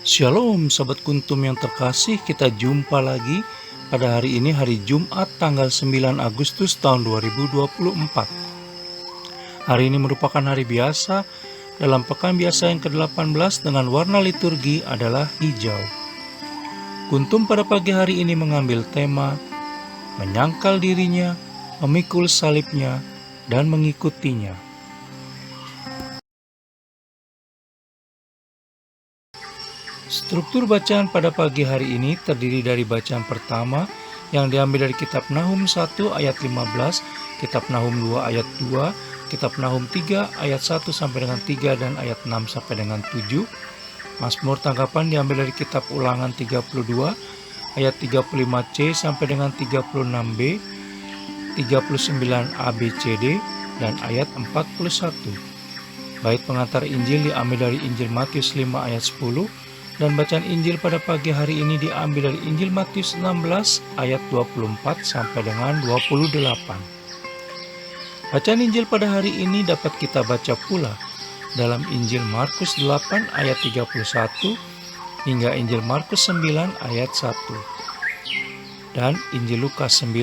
Shalom Sobat Kuntum yang terkasih, kita jumpa lagi pada hari ini, hari Jumat tanggal 9 Agustus tahun 2024. Hari ini merupakan hari biasa dalam pekan biasa yang ke-18 dengan warna liturgi adalah hijau. Kuntum pada pagi hari ini mengambil tema menyangkal dirinya, memikul salibnya, dan mengikutinya. Struktur bacaan pada pagi hari ini terdiri dari bacaan pertama yang diambil dari kitab Nahum 1 ayat 15, kitab Nahum 2 ayat 2, kitab Nahum 3 ayat 1 sampai dengan 3 dan ayat 6 sampai dengan 7. Mazmur tanggapan diambil dari kitab Ulangan 32 ayat 35C sampai dengan 36B, 39 ABCD dan ayat 41. Bait pengantar Injil diambil dari Injil Matius 5 ayat 10 dan bacaan Injil pada pagi hari ini diambil dari Injil Matius 16 ayat 24 sampai dengan 28. Bacaan Injil pada hari ini dapat kita baca pula dalam Injil Markus 8 ayat 31 hingga Injil Markus 9 ayat 1 dan Injil Lukas 9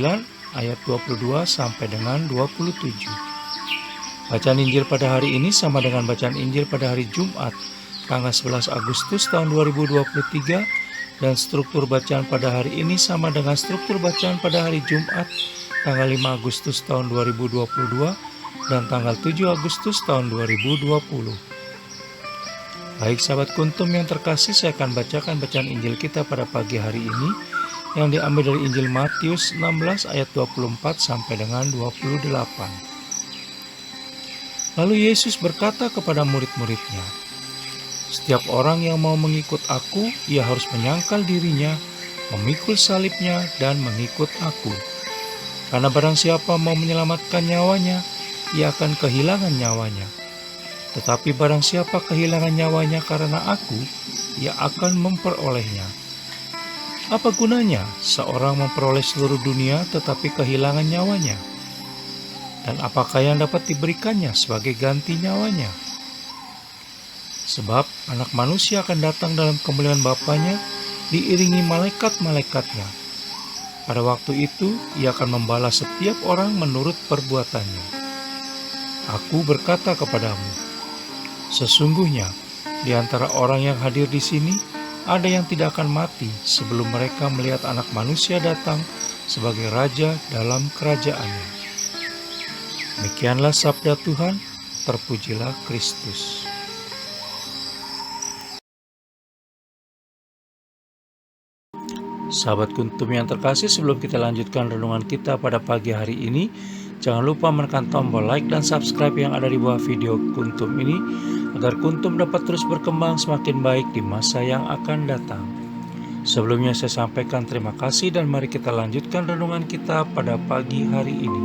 ayat 22 sampai dengan 27. Bacaan Injil pada hari ini sama dengan bacaan Injil pada hari Jumat tanggal 11 Agustus tahun 2023, dan struktur bacaan pada hari ini sama dengan struktur bacaan pada hari Jumat tanggal 5 Agustus tahun 2022 dan tanggal 7 Agustus tahun 2020. Baik sahabat Kuntum yang terkasih, saya akan bacakan bacaan Injil kita pada pagi hari ini yang diambil dari Injil Matius 16 ayat 24 sampai dengan 28. Lalu Yesus berkata kepada murid-muridnya, "Setiap orang yang mau mengikut aku, ia harus menyangkal dirinya, memikul salibnya, dan mengikut aku. Karena barang siapa mau menyelamatkan nyawanya, ia akan kehilangan nyawanya. Tetapi barang siapa kehilangan nyawanya karena aku, ia akan memperolehnya. Apa gunanya seorang memperoleh seluruh dunia tetapi kehilangan nyawanya? Dan apakah yang dapat diberikannya sebagai ganti nyawanya? Sebab anak manusia akan datang dalam kemuliaan Bapanya diiringi malaikat-malaikatnya. Pada waktu itu ia akan membalas setiap orang menurut perbuatannya. Aku berkata kepadamu, sesungguhnya di antara orang yang hadir di sini ada yang tidak akan mati sebelum mereka melihat Anak Manusia datang sebagai Raja dalam kerajaannya." Demikianlah sabda Tuhan, terpujilah Kristus. Sahabat Kuntum yang terkasih, sebelum kita lanjutkan renungan kita pada pagi hari ini, jangan lupa menekan tombol like dan subscribe yang ada di bawah video Kuntum ini, agar Kuntum dapat terus berkembang semakin baik di masa yang akan datang. Sebelumnya saya sampaikan terima kasih dan mari kita lanjutkan renungan kita pada pagi hari ini.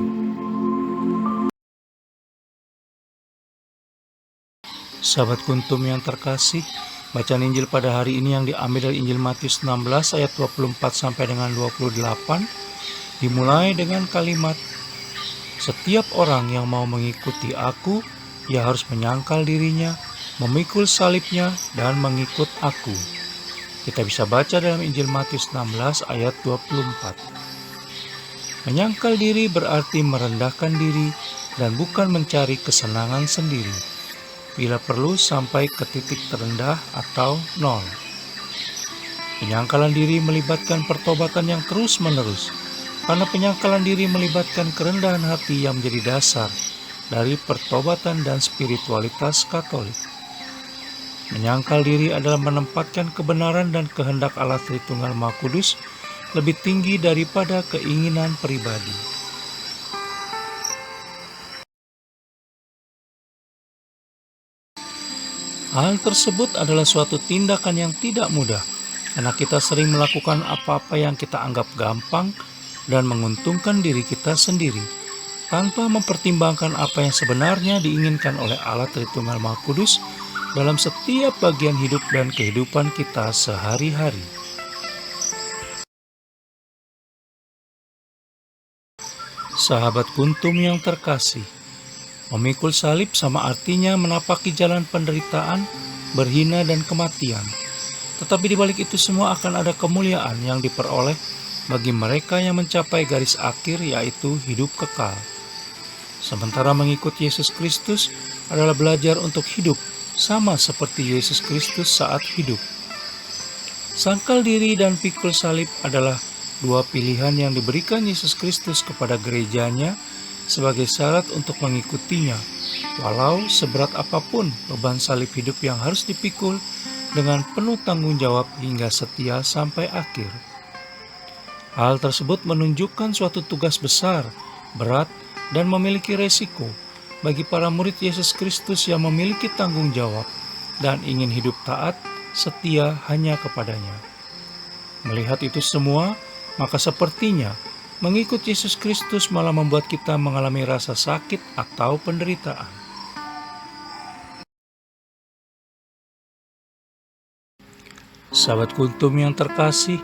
Sahabat Kuntum yang terkasih, bacaan Injil pada hari ini yang diambil dari Injil Matius 16 ayat 24 sampai dengan 28 dimulai dengan kalimat, "Setiap orang yang mau mengikuti aku, ia harus menyangkal dirinya, memikul salibnya, dan mengikut aku." Kita bisa baca dalam Injil Matius 16 ayat 24. Menyangkal diri berarti merendahkan diri dan bukan mencari kesenangan sendiri. Bila perlu sampai ke titik terendah atau nol. Penyangkalan diri melibatkan pertobatan yang terus-menerus, karena penyangkalan diri melibatkan kerendahan hati yang menjadi dasar dari pertobatan dan spiritualitas Katolik. Menyangkal diri adalah menempatkan kebenaran dan kehendak Allah Tritunggal Maha Kudus lebih tinggi daripada keinginan pribadi. Hal tersebut adalah suatu tindakan yang tidak mudah, karena kita sering melakukan apa-apa yang kita anggap gampang dan menguntungkan diri kita sendiri, tanpa mempertimbangkan apa yang sebenarnya diinginkan oleh Allah Tritunggal Maha Kudus dalam setiap bagian hidup dan kehidupan kita sehari-hari. Sahabat Kuntum yang terkasih, memikul salib sama artinya menapaki jalan penderitaan, berhina dan kematian. Tetapi di balik itu semua akan ada kemuliaan yang diperoleh bagi mereka yang mencapai garis akhir, yaitu hidup kekal. Sementara mengikut Yesus Kristus adalah belajar untuk hidup sama seperti Yesus Kristus saat hidup. Sangkal diri dan pikul salib adalah dua pilihan yang diberikan Yesus Kristus kepada gerejanya sebagai syarat untuk mengikutinya, walau seberat apapun beban salib hidup yang harus dipikul dengan penuh tanggung jawab hingga setia sampai akhir. Hal tersebut menunjukkan suatu tugas besar, berat, dan memiliki resiko bagi para murid Yesus Kristus yang memiliki tanggung jawab dan ingin hidup taat, setia hanya kepadanya. Melihat itu semua, maka sepertinya mengikut Yesus Kristus malah membuat kita mengalami rasa sakit atau penderitaan. Sahabat Kuntum yang terkasih,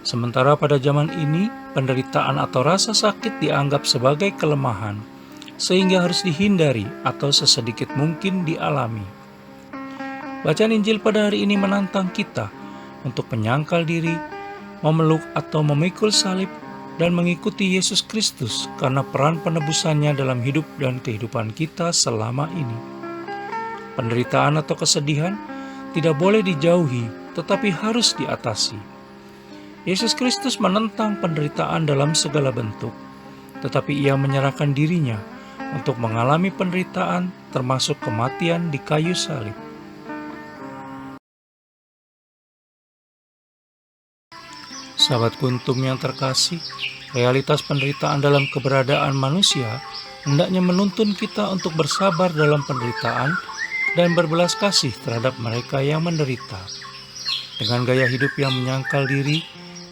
sementara pada zaman ini penderitaan atau rasa sakit dianggap sebagai kelemahan, sehingga harus dihindari atau sesedikit mungkin dialami. Bacaan Injil pada hari ini menantang kita untuk menyangkal diri, memeluk atau memikul salib, dan mengikuti Yesus Kristus karena peran penebusannya dalam hidup dan kehidupan kita selama ini. Penderitaan atau kesedihan tidak boleh dijauhi, tetapi harus diatasi. Yesus Kristus menentang penderitaan dalam segala bentuk, tetapi Ia menyerahkan dirinya untuk mengalami penderitaan termasuk kematian di kayu salib. Sahabat Kuntum yang terkasih, realitas penderitaan dalam keberadaan manusia hendaknya menuntun kita untuk bersabar dalam penderitaan dan berbelas kasih terhadap mereka yang menderita. Dengan gaya hidup yang menyangkal diri,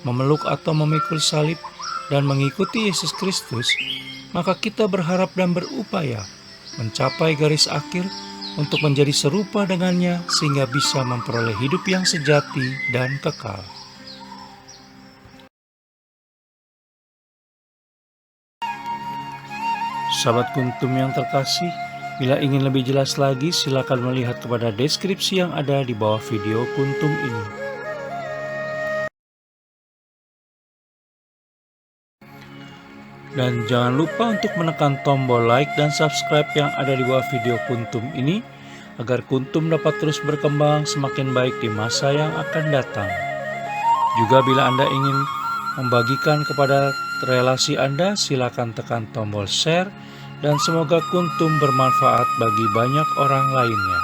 memeluk atau memikul salib, dan mengikuti Yesus Kristus, maka kita berharap dan berupaya mencapai garis akhir untuk menjadi serupa dengannya sehingga bisa memperoleh hidup yang sejati dan kekal. Sahabat Kuntum yang terkasih, bila ingin lebih jelas lagi, silakan melihat kepada deskripsi yang ada di bawah video Kuntum ini. Dan jangan lupa untuk menekan tombol like dan subscribe yang ada di bawah video Kuntum ini, agar Kuntum dapat terus berkembang semakin baik di masa yang akan datang. Juga bila Anda ingin membagikan kepada relasi Anda, silakan tekan tombol share, dan semoga Kuntum bermanfaat bagi banyak orang lainnya.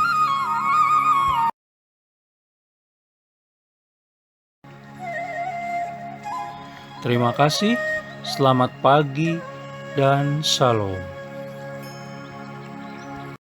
Terima kasih, selamat pagi, dan shalom.